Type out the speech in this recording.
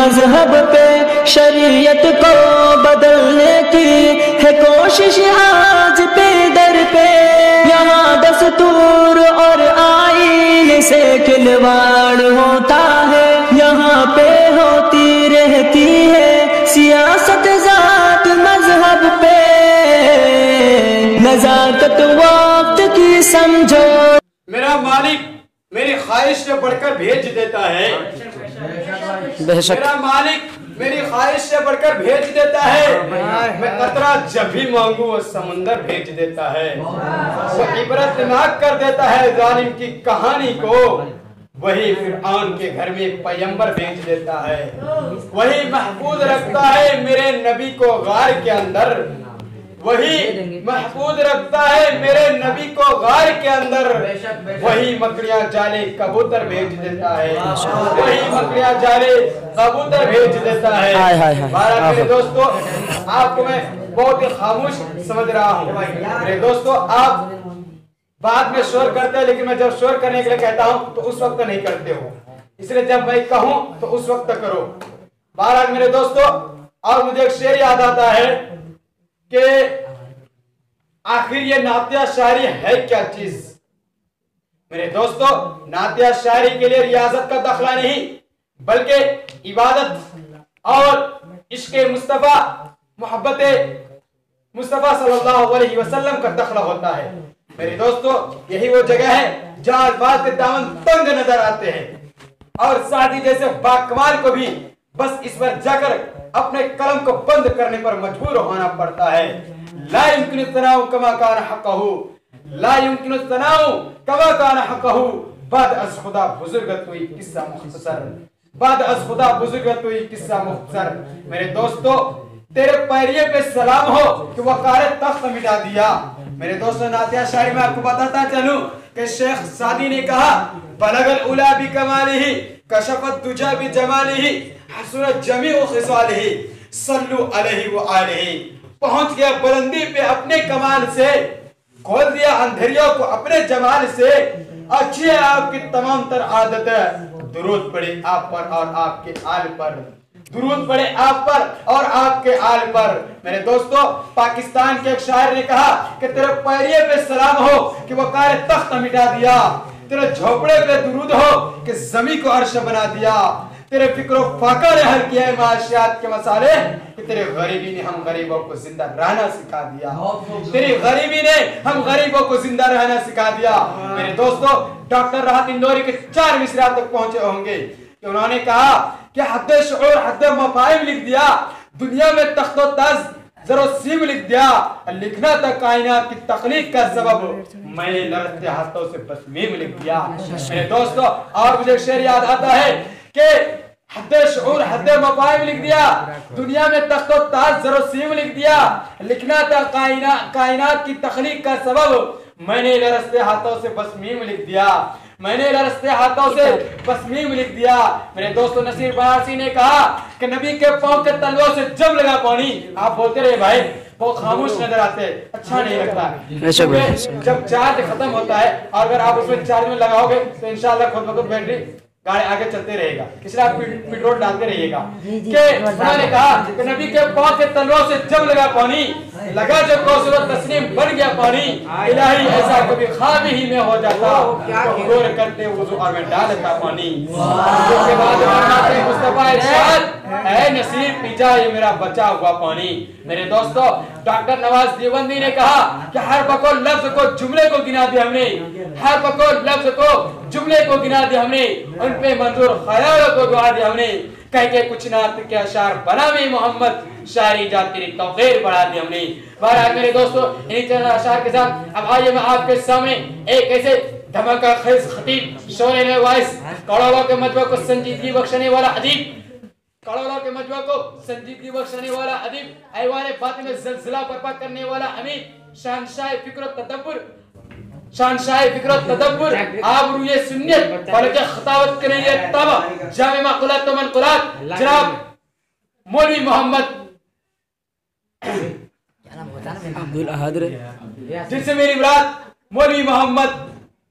مذہب پہ شریعت کو بدلنے کی ہے کوشش آج پہ در پہ، یہاں دستور اور آئین سے کھلواڑ ہوتا ہے، یہاں پہ ہوتی رہتی ہے سیاست ذات مذہب پہ، نزاکت وقت کی سمجھو۔ میرا مالک میری خواہش سے بڑھ کر بھیج دیتا ہے، میرا مالک میری خواہش سے بڑھ کر بھیج دیتا ہے، میں قطرہ جب بھی مانگوں وہ سمندر بھیج دیتا ہے، وہ عبرتناک کر دیتا ہے ظالم کی کہانی کو، وہی فرعون کے گھر میں پیغمبر بھیج دیتا ہے، وہی محفوظ رکھتا ہے میرے نبی کو غار کے اندر، وہی محفوظ رکھتا ہے میرے نبی کو غار کے اندر، وہی مکڑیاں جالے کبوتر بھیج دیتا ہے، وہی مکڑیاں جالے کبوتر بھیج دیتا ہے۔ بہرحال میرے دوستو، آپ کو میں بہت ہی خاموش سمجھ رہا ہوں، میرے دوستو آپ بعد میں شور کرتے ہیں، لیکن میں جب شور کرنے کے لیے کہتا ہوں تو اس وقت نہیں کرتے ہو، اس لیے جب میں کہوں تو اس وقت کرو۔ بہرحال میرے دوستو، اور مجھے ایک شعر یاد آتا ہے کہ آخر یہ نعتیہ شاعری ہے کیا چیز؟ میرے دوستو، نعتیہ شاعری کے لیے ریاضت کا داخلہ نہیں بلکہ عبادت اور عشق مصطفیٰ، محبت مصطفیٰ صلی اللہ علیہ وسلم کا داخلہ ہوتا ہے۔ میرے دوستو، یہی وہ جگہ ہے جہاں الفاظ کے دامن تنگ نظر آتے ہیں اور سعدی جیسے باکمال کو بھی بس اس پر جا کر اپنے قلم کو بند کرنے پر مجبور ہونا پڑتا ہے۔ لا يمكن الثناء كما كان حقه، لا يمكن الثناء كما كان حقه، بعد از خدا بزرگت کوئی قصہ مختصر، بعد از خدا بزرگت کوئی قصہ مختصر۔ میرے دوستو، تیرے پیریے پہ سلام ہو کہ وقار تخت مٹا دیا۔ میرے دوستو، نعتیہ شاعری میں آپ کو بتاتا چلوں کہ شیخ سعدی نے کہا بلغ الاولی بکمالہ کشف الدجی بجمالہ حسنت جمیع خصالہ صلو علیہ وآلہ، پہنچ گیا بلندی پہ اپنے کمال سے، کھول دیا اندھیریوں کو اپنے جمال سے، اچھی ہے آپ کی تمام تر عادتیں، درود پڑے آپ پر اور آپ کے آل پر، درود پڑے آپ پر اور آپ کے آل پر۔ میرے دوستو، پاکستان کے ایک شاعر نے کہا کہ تیرے پیریے پہ سلام ہو کہ وقار تخت مٹا دیا، تیرے جھوپڑے پہ درود ہو کہ زمین کو عرش بنا دیا، تیرے فکر و فاقہ نے حل کیا ہے معاشیات کے مسئلے، کہ تیرے غریبی نے ہم غریبوں کو زندہ رہنا سکھا دیا، تیری غریبی نے ہم غریبوں کو زندہ رہنا سکھا دیا۔ میرے دوستو، ڈاکٹر راحت اندوری کے 4 مصرعات تک پہنچے ہوں گے کہ انہوں نے کہا کہ حد شعور حد مفاہیم لکھ دیا، دنیا میں تخت و تاج زر و سیم لکھ دیا، لکھنا تھا کائنات کی تخلیق کا سبب، میں نے لڑتے ہاتھوں سے تصمیم لکھ دیا۔ میرے دوستو، اور مجھے شعر یاد آتا ہے کہ حد شعور حد مفاہیم لکھ دیا، دنیا میں تخت و تاج زر و سیم لکھ دیا، لکھنا تھا کائنات کی تخلیق کا سبب، میں نے لرزتے ہاتھوں سے بس میم لکھ دیا، میں نے لرزتے ہاتھوں سے بس میم لکھ دیا۔ میرے دوستو، نصیر بنارسی نے کہا کہ نبی کے پاؤں کے تلووں سے جب لگا پانی، آپ بولتے رہے بھائی، وہ خاموش نظر آتے، اچھا نہیں لگتا، جب چارج ختم ہوتا ہے اور اگر آپ اس میں چارج میں لگاؤ گے تو انشاءاللہ خود بخود بیٹری گاڑی آگے چلتے رہے گا، اس لیے آپ پیٹرول ڈالتے رہیے گا۔ کہ انہوں نے کہا کہ نبی کے پاؤں کے تلووں سے جب لگا پانی، لگا جو کوثر و تسنیم بن گیا پانی، الہی ایسا کبھی خواب ہی میں ہو جاتا تو غور کرتے وضو اور میں ڈالتا پانی۔ اس کے بعد فرماتے مصطفیٰ ارشاد، اے نصیر پی جا یہ میرا بچا ہوا پانی۔ میرے دوستو، ڈاکٹر نواز دیوبندی نے کہا کہ ہر بقول لفظ کو جملے کو گنا دیا ہم نے، ہر بقول لفظ کو جملے کو گنا دیا ہم نے، ان پہ منظور خیالوں کو دعا دیا ہم نے، کہہ کے کچھ نعت کے اشعار بنا میں محمد، شاعری جا تیری توقیر بڑھا دی ہم نے۔ بہرحال میرے دوستو، انہی چند اشعار کے ساتھ اب آئیے میں آپ کے سامنے ایک ایسے دھماکہ خیز خطیب، شعر نواز، کروڑوں کے مجمع کو سنجیدگی بخشنے والا ادیب، کروڑوں کے مجمع کو سنجیدگی بخشنے والا ادیب، ایوان باطن میں زلزلہ برپا کرنے والا امیر، شہنشاہ فکر و تدبر، شہنشاہ فکر و تدبر، آبروئے سنیت، فلک خطاوت کریں یہ تابع، جامع معقولات و منقولات، جناب مولوی محمد عبدالاحد، جن سے میری مراد مولوی محمد